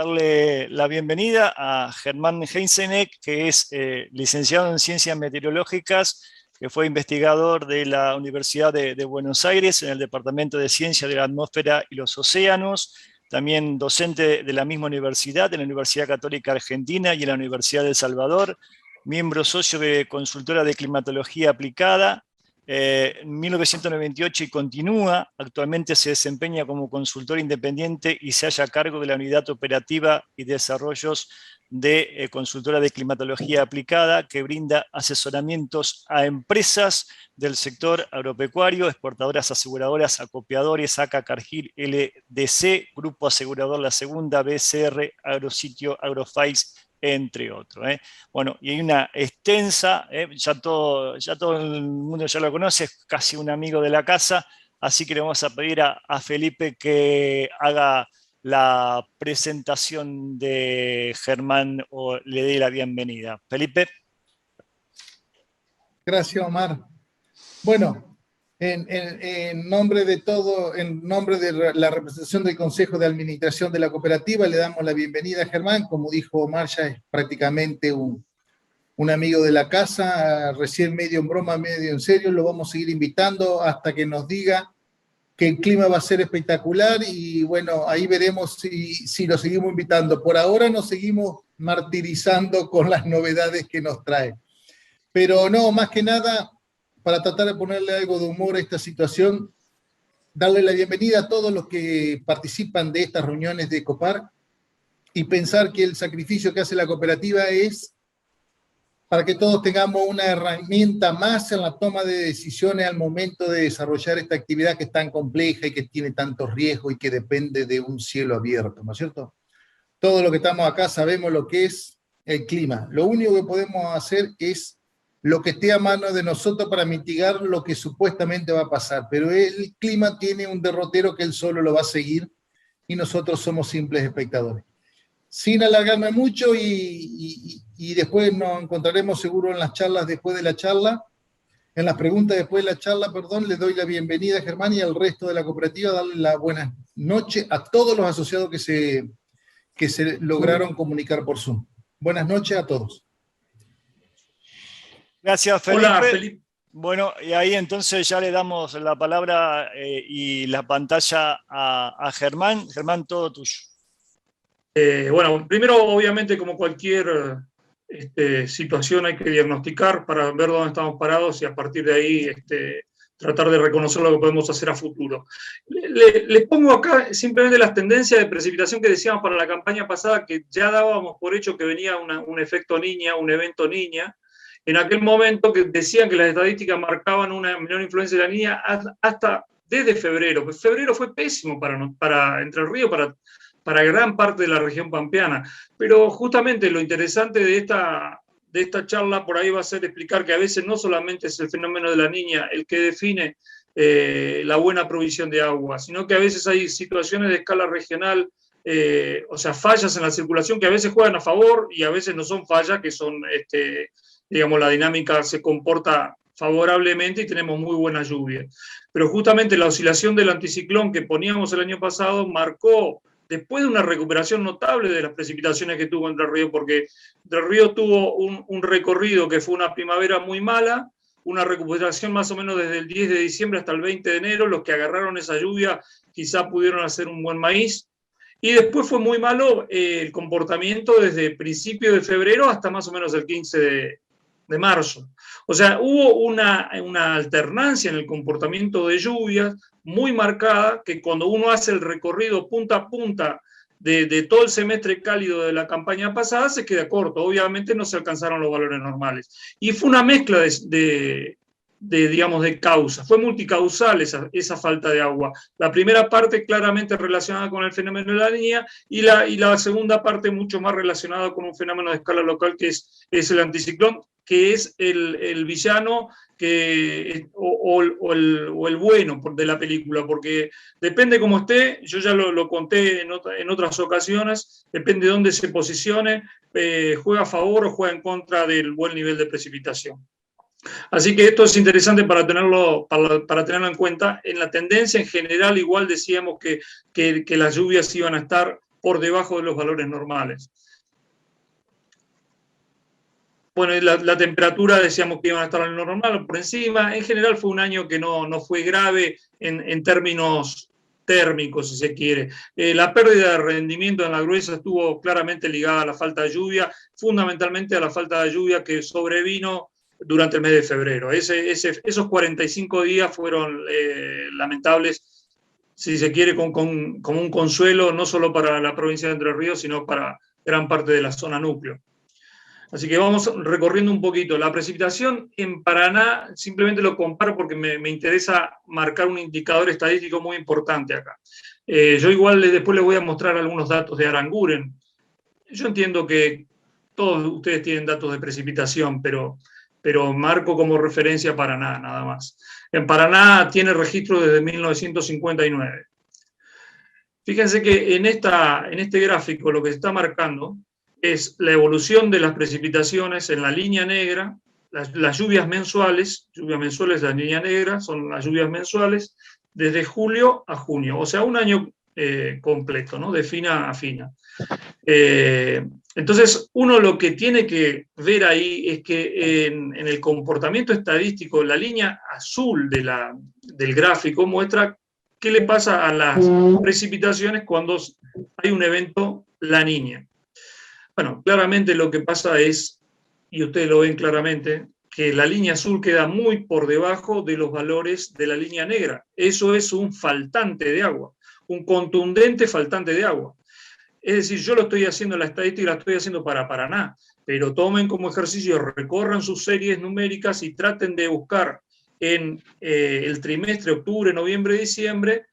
darle la bienvenida a Germán Heinzeneck, que es licenciado en Ciencias Meteorológicas, que fue investigador de la Universidad de Buenos Aires en el Departamento de Ciencia de la Atmósfera y los Océanos, también docente de la misma universidad, en la Universidad Católica Argentina y en la Universidad de El Salvador, miembro socio de Consultora de Climatología Aplicada, en 1998 y continúa. Actualmente se desempeña como consultor independiente y se halla a cargo de la Unidad Operativa y Desarrollos de Consultora de Climatología Aplicada, que brinda asesoramientos a empresas del sector agropecuario, exportadoras, aseguradoras, acopiadores, ACA, Cargill, LDC, Grupo Asegurador La Segunda, BCR, Agrositio, Agrofais, entre otros. Bueno, y hay una extensa, ya todo el mundo ya lo conoce, es casi un amigo de la casa, así que le vamos a pedir a Felipe que haga la presentación de Germán o le dé la bienvenida. Felipe. Gracias, Omar. Bueno, en nombre de todo, en nombre de la representación del Consejo de Administración de la cooperativa, le damos la bienvenida a Germán. Como dijo Omar, ya es prácticamente un amigo de la casa, recién medio en broma, medio en serio. Lo vamos a seguir invitando hasta que nos diga que el clima va a ser espectacular y bueno, ahí veremos si lo seguimos invitando. Por ahora nos seguimos martirizando con las novedades que nos trae. Pero no, más que nada, para tratar de ponerle algo de humor a esta situación, darle la bienvenida a todos los que participan de estas reuniones de Ecopar y pensar que el sacrificio que hace la cooperativa es para que todos tengamos una herramienta más en la toma de decisiones al momento de desarrollar esta actividad que es tan compleja y que tiene tantos riesgos y que depende de un cielo abierto, ¿no es cierto? Todos los que estamos acá sabemos lo que es el clima. Lo único que podemos hacer es lo que esté a mano de nosotros para mitigar lo que supuestamente va a pasar, pero el clima tiene un derrotero que él solo lo va a seguir y nosotros somos simples espectadores. Sin alargarme mucho y después nos encontraremos seguro en las charlas después de la charla, en las preguntas después de la charla, perdón, le doy la bienvenida a Germán y al resto de la cooperativa, darle la buena noche a todos los asociados que se lograron comunicar por Zoom. Buenas noches a todos. Gracias, Felipe. Hola, Felipe. Bueno, y ahí entonces ya le damos la palabra y la pantalla a Germán. Germán, todo tuyo. Bueno, primero, obviamente, como cualquier situación, hay que diagnosticar para ver dónde estamos parados y a partir de ahí tratar de reconocer lo que podemos hacer a futuro. Les pongo acá simplemente las tendencias de precipitación que decíamos para la campaña pasada, que ya dábamos por hecho que venía un efecto niña, un evento niña. En aquel momento que decían que las estadísticas marcaban una menor influencia de la niña hasta desde febrero. Pues febrero fue pésimo para Entre Ríos, para gran parte de la región pampeana. Pero justamente lo interesante de esta charla por ahí va a ser explicar que a veces no solamente es el fenómeno de la niña el que define la buena provisión de agua, sino que a veces hay situaciones de escala regional, o sea, fallas en la circulación que a veces juegan a favor y a veces no son fallas, que son, digamos, la dinámica se comporta favorablemente y tenemos muy buenas lluvias. Pero justamente la oscilación del anticiclón que poníamos el año pasado marcó, después de una recuperación notable de las precipitaciones que tuvo Entre Ríos, porque Entre Ríos tuvo un recorrido que fue una primavera muy mala, una recuperación más o menos desde el 10 de diciembre hasta el 20 de enero, los que agarraron esa lluvia quizá pudieron hacer un buen maíz, y después fue muy malo el comportamiento desde principios de febrero hasta más o menos el 15 de marzo. O sea, hubo una alternancia en el comportamiento de lluvias muy marcada, que cuando uno hace el recorrido punta a punta de todo el semestre cálido de la campaña pasada, se queda corto. Obviamente no se alcanzaron los valores normales. Y fue una mezcla digamos, de causas. Fue multicausal esa falta de agua. La primera parte claramente relacionada con el fenómeno de la niña y la segunda parte mucho más relacionada con un fenómeno de escala local que es el anticiclón, que es el villano o el bueno de la película, porque depende cómo esté, yo ya lo conté en otras ocasiones, depende de dónde se posicione, juega a favor o juega en contra del buen nivel de precipitación. Así que esto es interesante para tenerlo en cuenta. En la tendencia en general igual decíamos que las lluvias iban a estar por debajo de los valores normales. Bueno, la temperatura decíamos que iban a estar en lo normal o por encima. En general fue un año que no fue grave en términos térmicos, si se quiere. La pérdida de rendimiento en la gruesa estuvo claramente ligada a la falta de lluvia, fundamentalmente a la falta de lluvia que sobrevino durante el mes de febrero. Esos 45 días fueron lamentables, si se quiere, como un consuelo, no solo para la provincia de Entre Ríos, sino para gran parte de la zona núcleo. Así que vamos recorriendo un poquito. La precipitación en Paraná, simplemente lo comparo porque me interesa marcar un indicador estadístico muy importante acá. Yo igual después les voy a mostrar algunos datos de Aranguren. Yo entiendo que todos ustedes tienen datos de precipitación, pero marco como referencia Paraná, nada más. En Paraná tiene registro desde 1959. Fíjense que en este gráfico lo que se está marcando es la evolución de las precipitaciones en la línea negra, las lluvias mensuales de la línea negra, son las lluvias mensuales, desde julio a junio, o sea, un año completo, ¿no? De fina a fina. Entonces, uno lo que tiene que ver ahí es que en el comportamiento estadístico, la línea azul del gráfico muestra qué le pasa a las precipitaciones cuando hay un evento La Niña. Bueno, claramente lo que pasa es, y ustedes lo ven claramente, que la línea azul queda muy por debajo de los valores de la línea negra. Eso es un faltante de agua, un contundente faltante de agua. Es decir, yo lo estoy haciendo, la estadística la estoy haciendo para Paraná, pero tomen como ejercicio, recorran sus series numéricas y traten de buscar en el trimestre octubre, noviembre, diciembre,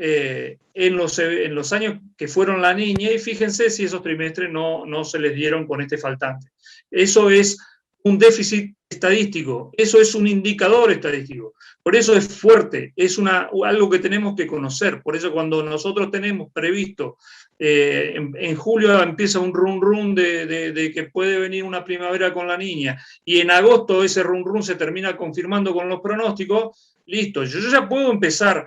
en los años que fueron La Niña, y fíjense si esos trimestres no se les dieron con este faltante. Eso es un déficit estadístico, eso es un indicador estadístico. Por eso es fuerte, es algo que tenemos que conocer. Por eso cuando nosotros tenemos previsto, en julio empieza un rum de que puede venir una primavera con La Niña, y en agosto ese rum se termina confirmando con los pronósticos, listo, yo ya puedo empezar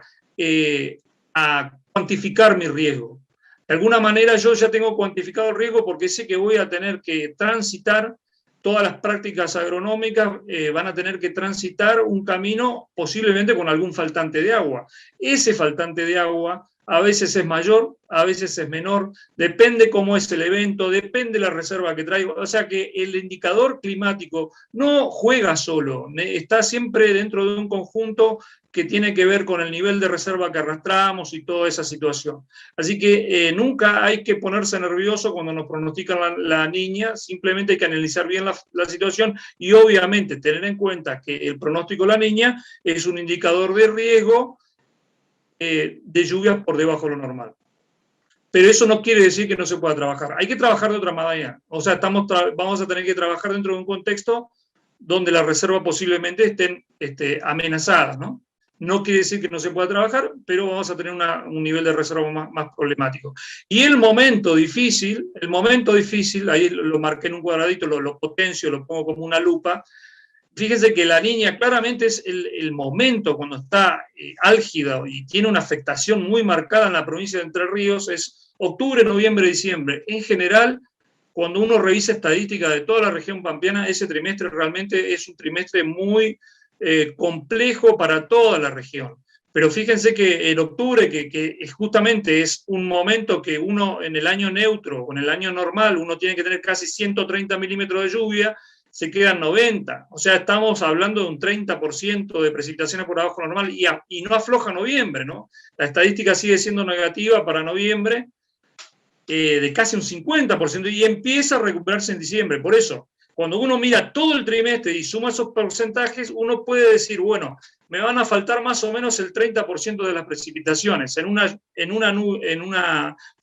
a cuantificar mi riesgo. De alguna manera yo ya tengo cuantificado el riesgo porque sé que voy a tener que transitar, todas las prácticas agronómicas van a tener que transitar un camino posiblemente con algún faltante de agua. Ese faltante de agua a veces es mayor, a veces es menor, depende cómo es el evento, depende la reserva que traigo. O sea que el indicador climático no juega solo, está siempre dentro de un conjunto que tiene que ver con el nivel de reserva que arrastramos y toda esa situación. Así que nunca hay que ponerse nervioso cuando nos pronostican la Niña, simplemente hay que analizar bien la situación y obviamente tener en cuenta que el pronóstico de La Niña es un indicador de riesgo de lluvias por debajo de lo normal. Pero eso no quiere decir que no se pueda trabajar. Hay que trabajar de otra manera. O sea, vamos a tener que trabajar dentro de un contexto donde las reservas posiblemente estén amenazadas, ¿no? No quiere decir que no se pueda trabajar, pero vamos a tener un nivel de reserva más problemático. Y el momento difícil, ahí lo marqué en un cuadradito, lo potencio, lo pongo como una lupa. Fíjense que La Niña claramente es el momento cuando está álgida y tiene una afectación muy marcada en la provincia de Entre Ríos, es octubre, noviembre, diciembre. En general, cuando uno revisa estadísticas de toda la región pampeana, ese trimestre realmente es un trimestre muy complejo para toda la región. Pero fíjense que en octubre, que justamente es un momento que uno en el año neutro o en el año normal, uno tiene que tener casi 130 milímetros de lluvia, se quedan 90. O sea, estamos hablando de un 30% de precipitaciones por abajo normal y no afloja noviembre, ¿no? La estadística sigue siendo negativa para noviembre, de casi un 50%, y empieza a recuperarse en diciembre. Por eso, cuando uno mira todo el trimestre y suma esos porcentajes, uno puede decir, bueno, me van a faltar más o menos el 30% de las precipitaciones. En un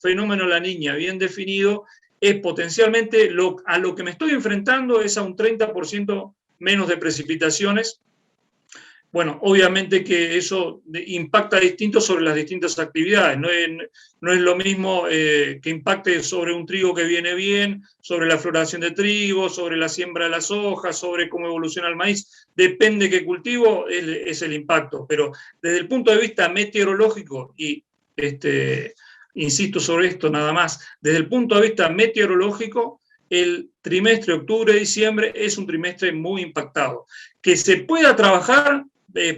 fenómeno La Niña bien definido, es potencialmente a lo que me estoy enfrentando es a un 30% menos de precipitaciones. Bueno, obviamente que eso impacta distinto sobre las distintas actividades. No es lo mismo que impacte sobre un trigo que viene bien, sobre la floración de trigo, sobre la siembra de las hojas, sobre cómo evoluciona el maíz. Depende qué cultivo es el impacto. Pero desde el punto de vista meteorológico y insisto sobre esto nada más, desde el punto de vista meteorológico, el trimestre octubre-diciembre es un trimestre muy impactado. Que se pueda trabajar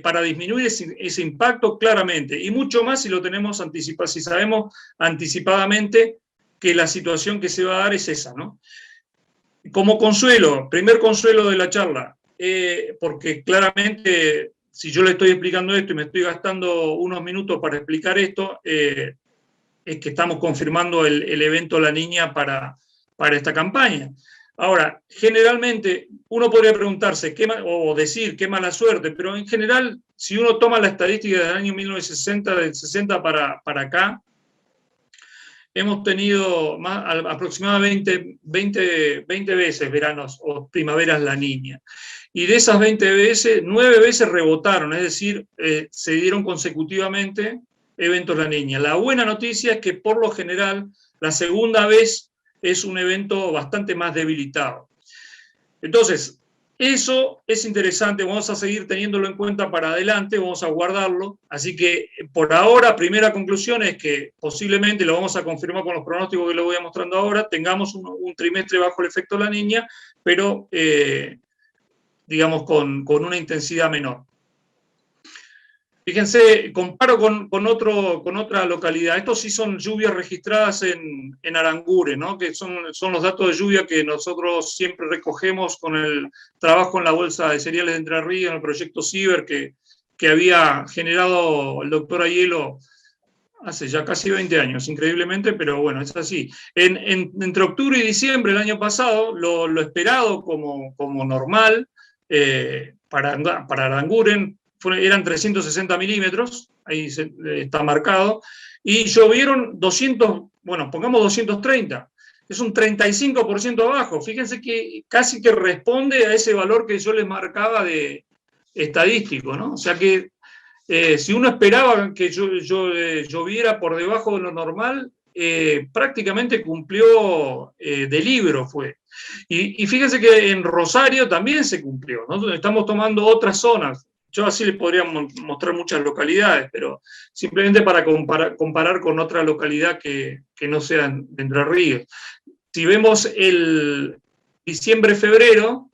para disminuir ese impacto claramente, y mucho más si lo tenemos anticipado, si sabemos anticipadamente que la situación que se va a dar es esa, ¿no? Como consuelo, primer consuelo de la charla, porque claramente si yo le estoy explicando esto y me estoy gastando unos minutos para explicar esto, es que estamos confirmando el evento La Niña para esta campaña. Ahora, generalmente uno podría preguntarse o decir qué mala suerte, pero en general, si uno toma la estadística del año 1960, del 60 para acá, hemos tenido aproximadamente 20 veces veranos o primaveras La Niña. Y de esas 20 veces, 9 veces rebotaron, es decir, se dieron consecutivamente eventos La Niña. La buena noticia es que por lo general la segunda vez es un evento bastante más debilitado. Entonces, eso es interesante, vamos a seguir teniéndolo en cuenta para adelante, vamos a guardarlo. Así que por ahora, primera conclusión es que posiblemente, lo vamos a confirmar con los pronósticos que le voy a mostrando ahora, tengamos un trimestre bajo el efecto La Niña, pero digamos con una intensidad menor. Fíjense, comparo con otra localidad. Estos sí son lluvias registradas en Aranguren, ¿no? Que son los datos de lluvia que nosotros siempre recogemos con el trabajo en la Bolsa de Cereales de Entre Ríos, en el proyecto CIBER que había generado el doctor Aiello hace ya casi 20 años, increíblemente, pero bueno, es así. Entre octubre y diciembre del año pasado, lo esperado como normal para Aranguren, eran 360 milímetros, ahí está marcado, y llovieron 200, bueno, pongamos 230, es un 35% abajo. Fíjense que casi que responde a ese valor que yo les marcaba de estadístico, ¿no? O sea que si uno esperaba que lloviera por debajo de lo normal, prácticamente cumplió de libro fue. Y fíjense que en Rosario también se cumplió, ¿no? Estamos tomando otras zonas. Yo así les podría mostrar muchas localidades, pero simplemente para comparar con otra localidad que no sea de Entre Ríos. Si vemos el diciembre-febrero,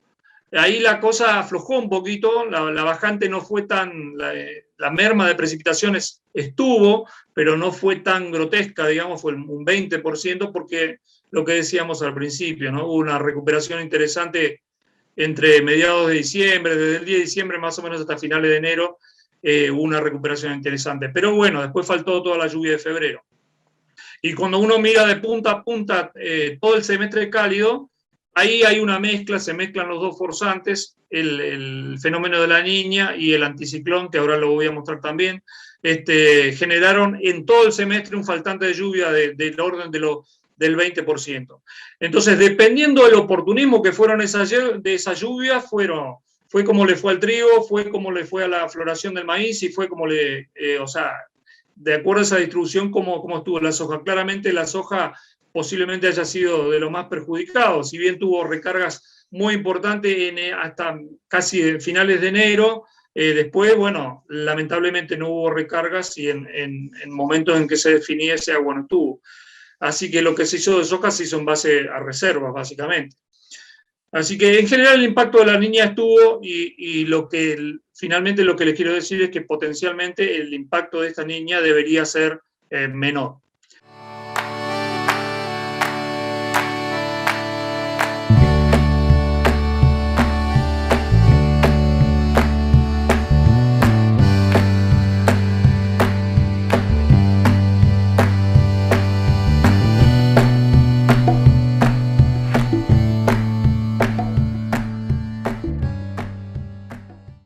ahí la cosa aflojó un poquito, la bajante no fue tan, la merma de precipitaciones estuvo, pero no fue tan grotesca, digamos, fue un 20%, porque lo que decíamos al principio, ¿no? Hubo una recuperación interesante entre mediados de diciembre, desde el 10 de diciembre más o menos hasta finales de enero, hubo una recuperación interesante. Pero bueno, después faltó toda la lluvia de febrero. Y cuando uno mira de punta a punta todo el semestre cálido, ahí hay una mezcla, se mezclan los dos forzantes, el fenómeno de La Niña y el anticiclón, que ahora lo voy a mostrar también, generaron en todo el semestre un faltante de lluvia del orden del 20%. Entonces, dependiendo del oportunismo que fueron de esa lluvia, fue como le fue al trigo, fue como le fue a la floración del maíz y fue como o sea, de acuerdo a esa distribución, cómo estuvo la soja. Claramente la soja posiblemente haya sido de lo más perjudicado, si bien tuvo recargas muy importantes hasta casi finales de enero, después, bueno, lamentablemente no hubo recargas y en momentos en que se definía ese agua no estuvo. Así que lo que se hizo de soja se hizo en base a reservas, básicamente. Así que en general el impacto de La Niña estuvo y finalmente lo que les quiero decir es que potencialmente el impacto de esta niña debería ser menor.